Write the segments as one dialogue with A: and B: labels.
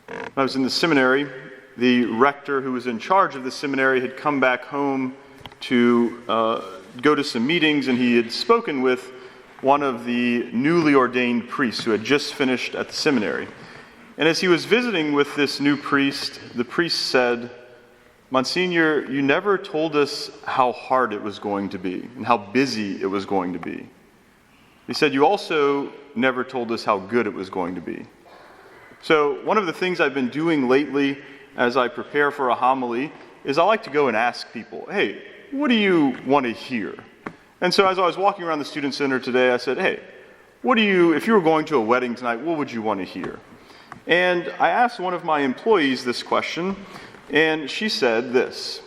A: When I was in the seminary, the rector who was in charge of the seminary had come back home to go to some meetings, and he had spoken with one of the newly ordained priests who had just finished at the seminary. And as he was visiting with this new priest, the priest said, "Monsignor, you never told us how hard it was going to be and how busy it was going to be." He said, "You also never told us how good it was going to be." So one of the things I've been doing lately as I prepare for a homily is I like to go and ask people, "Hey, what do you want to hear?" And so as I was walking around the student center today, I said, "Hey, if you were going to a wedding tonight, what would you want to hear?" And I asked one of my employees this question, and she said this: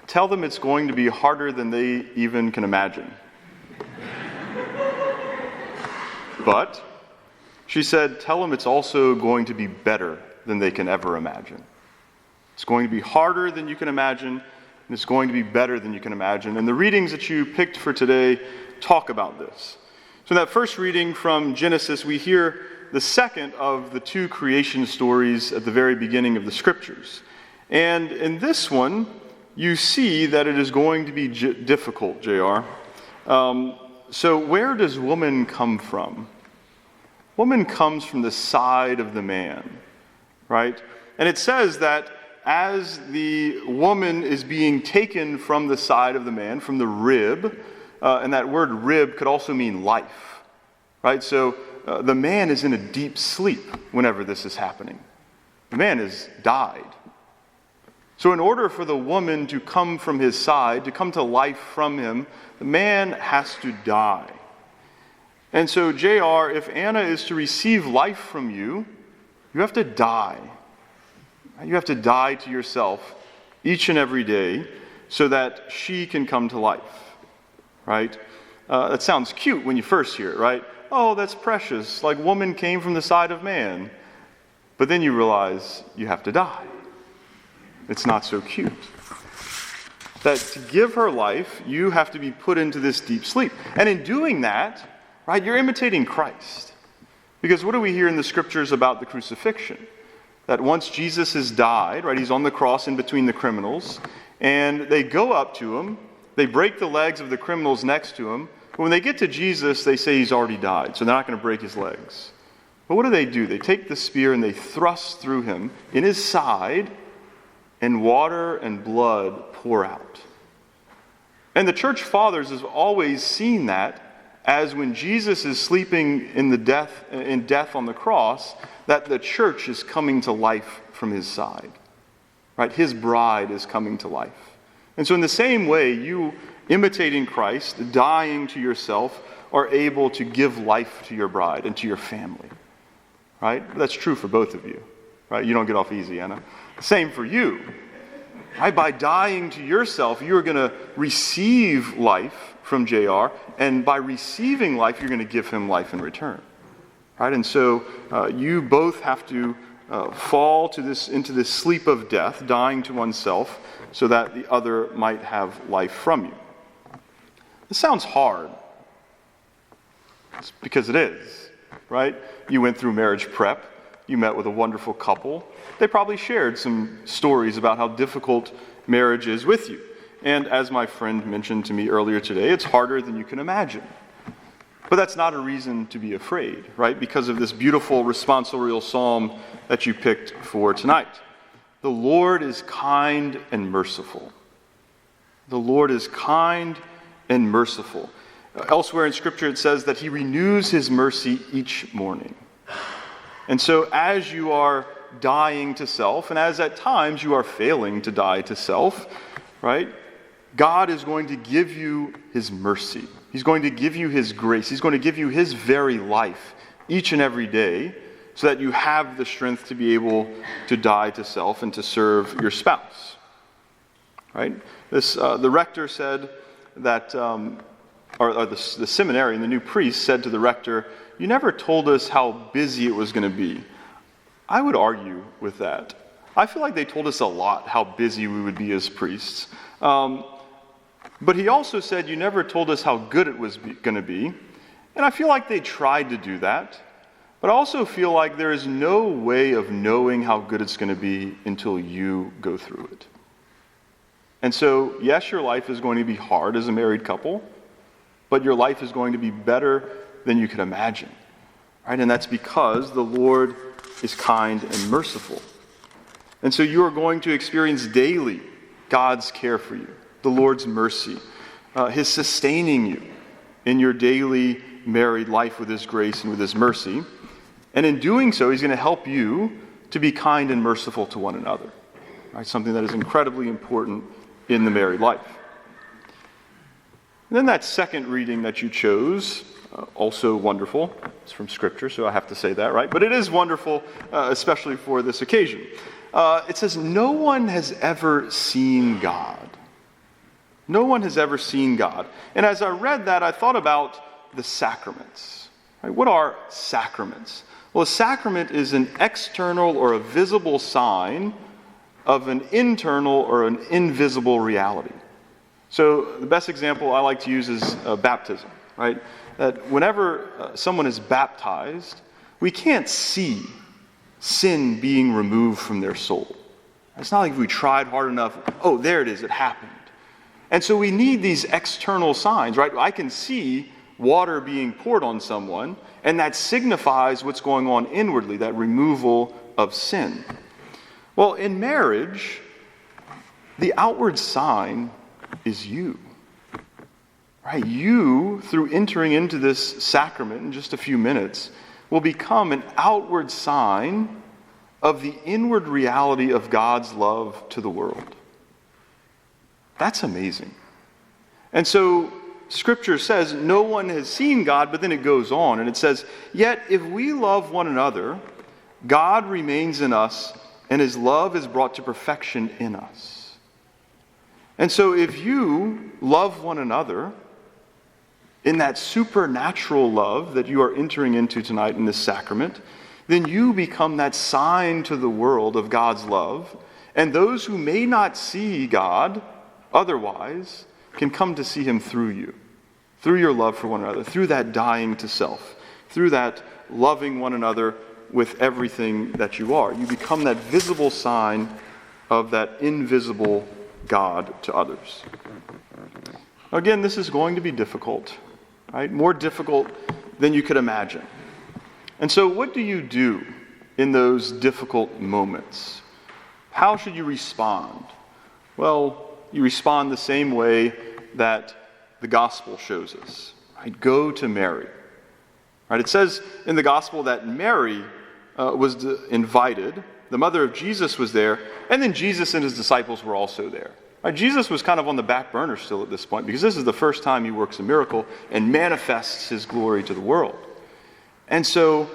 A: "Tell them it's going to be harder than they even can imagine." But she said, "Tell them it's also going to be better than they can ever imagine." It's going to be harder than you can imagine, and it's going to be better than you can imagine. And the readings that you picked for today talk about this. So in that first reading from Genesis, we hear the second of the two creation stories at the very beginning of the Scriptures. And in this one, you see that it is going to be difficult, JR. So where does woman come from? Woman comes from the side of the man, right? And it says that as the woman is being taken from the side of the man, from the rib, and that word rib could also mean life, right? So the man is in a deep sleep whenever this is happening. The man has died. So in order for the woman to come from his side, to come to life from him, the man has to die. And so, JR, if Anna is to receive life from you, you have to die. You have to die to yourself each and every day so that she can come to life, right? That sounds cute when you first hear it, right? Oh, that's precious, like woman came from the side of man. But then you realize you have to die. It's not so cute. That to give her life, you have to be put into this deep sleep. And in doing that, right, you're imitating Christ. Because what do we hear in the Scriptures about the crucifixion? That once Jesus has died, right, he's on the cross in between the criminals, and they go up to him, they break the legs of the criminals next to him, but when they get to Jesus, they say he's already died, so they're not going to break his legs. But what do? They take the spear and they thrust through him in his side, and water and blood pour out. And the church fathers have always seen that as when Jesus is sleeping in death on the cross, that the church is coming to life from his side. Right? His bride is coming to life. And so in the same way, you imitating Christ, dying to yourself, are able to give life to your bride and to your family. Right? That's true for both of you. Right? You don't get off easy, Anna. Same for you. Right? By dying to yourself, you're going to receive life from JR, and by receiving life, you're going to give him life in return. Right? And so you both have to fall into this sleep of death, dying to oneself, so that the other might have life from you. This sounds hard. It's because it is, right? You went through marriage prep. You met with a wonderful couple. They probably shared some stories about how difficult marriage is with you. And as my friend mentioned to me earlier today, it's harder than you can imagine. But that's not a reason to be afraid, right? Because of this beautiful responsorial psalm that you picked for tonight. The Lord is kind and merciful. The Lord is kind and merciful. Elsewhere in Scripture it says that he renews his mercy each morning. And so as you are dying to self, and as at times you are failing to die to self, right? God is going to give you his mercy. He's going to give you his grace. He's going to give you his very life each and every day so that you have the strength to be able to die to self and to serve your spouse. Right? The rector said that, the seminarian, the new priest, said to the rector, "You never told us how busy it was going to be." I would argue with that. I feel like they told us a lot how busy we would be as priests. But he also said, "You never told us how good it was going to be." And I feel like they tried to do that. But I also feel like there is no way of knowing how good it's going to be until you go through it. And so, yes, your life is going to be hard as a married couple, but your life is going to be better than you could imagine. Right? And that's because the Lord is kind and merciful. And so you are going to experience daily God's care for you, the Lord's mercy, His sustaining you in your daily married life with His grace and with His mercy. And in doing so, He's going to help you to be kind and merciful to one another. Right? Something that is incredibly important in the married life. And then that second reading that you chose, also wonderful. It's from Scripture, so I have to say that, right? But it is wonderful, especially for this occasion. It says, no one has ever seen God. No one has ever seen God. And as I read that, I thought about the sacraments. Right? What are sacraments? Well, a sacrament is an external or a visible sign of an internal or an invisible reality. So the best example I like to use is baptism, right? That whenever someone is baptized, we can't see sin being removed from their soul. It's not like if we tried hard enough, oh, there it is, it happened. And so we need these external signs, right? I can see water being poured on someone, and that signifies what's going on inwardly, that removal of sin. Well, in marriage, the outward sign is you. Right? You, through entering into this sacrament in just a few minutes, will become an outward sign of the inward reality of God's love to the world. That's amazing. And so Scripture says no one has seen God, but then it goes on and it says, yet if we love one another, God remains in us and His love is brought to perfection in us. And so if you love one another in that supernatural love that you are entering into tonight in this sacrament, then you become that sign to the world of God's love. And those who may not see God otherwise can come to see Him through you, through your love for one another, through that dying to self, through that loving one another with everything that you are. You become that visible sign of that invisible God to others. Again, this is going to be difficult, right? More difficult than you could imagine. And so what do you do in those difficult moments? How should you respond? Well, you respond the same way that the gospel shows us. Right? Go to Mary. Right? It says in the gospel that Mary was invited. The mother of Jesus was there, and then Jesus and His disciples were also there. Right? Jesus was kind of on the back burner still at this point, because this is the first time He works a miracle and manifests His glory to the world. And so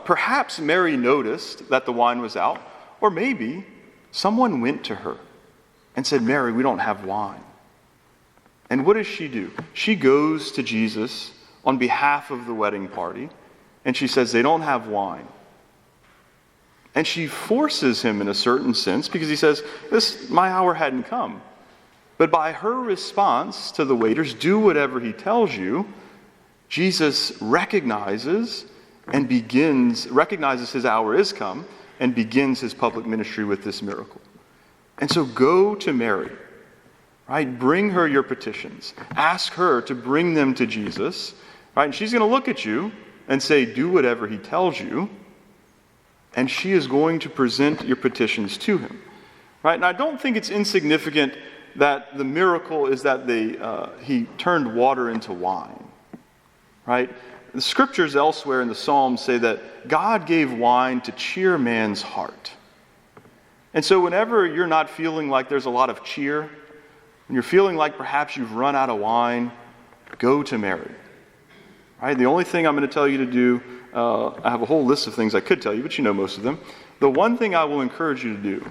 A: perhaps Mary noticed that the wine was out, or maybe someone went to her and said, Mary, we don't have wine. And what does she do? She goes to Jesus on behalf of the wedding party, and she says, they don't have wine. And she forces Him in a certain sense, because He says, my hour hadn't come. But by her response to the waiters, do whatever He tells you, Jesus recognizes His hour is come, and begins His public ministry with this miracle. And so go to Mary, right? Bring her your petitions. Ask her to bring them to Jesus, right? And she's going to look at you and say, do whatever He tells you. And she is going to present your petitions to Him, right? And I don't think it's insignificant that the miracle is that He turned water into wine, right? The Scriptures elsewhere in the Psalms say that God gave wine to cheer man's heart. And so whenever you're not feeling like there's a lot of cheer, when you're feeling like perhaps you've run out of wine, go to Mary. Right? The only thing I'm going to tell you to do, I have a whole list of things I could tell you, but you know most of them. The one thing I will encourage you to do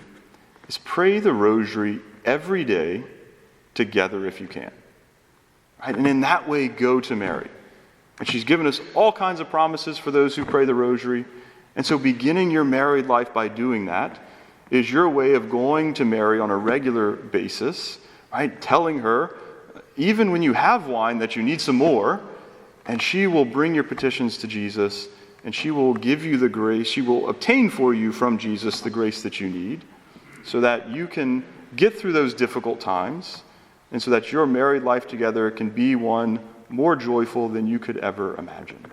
A: is pray the rosary every day together if you can. Right? And in that way, go to Mary. And she's given us all kinds of promises for those who pray the rosary. And so beginning your married life by doing that is your way of going to Mary on a regular basis, right? Telling her, even when you have wine, that you need some more, and she will bring your petitions to Jesus and she will give you the grace, she will obtain for you from Jesus the grace that you need so that you can get through those difficult times and so that your married life together can be one more joyful than you could ever imagine.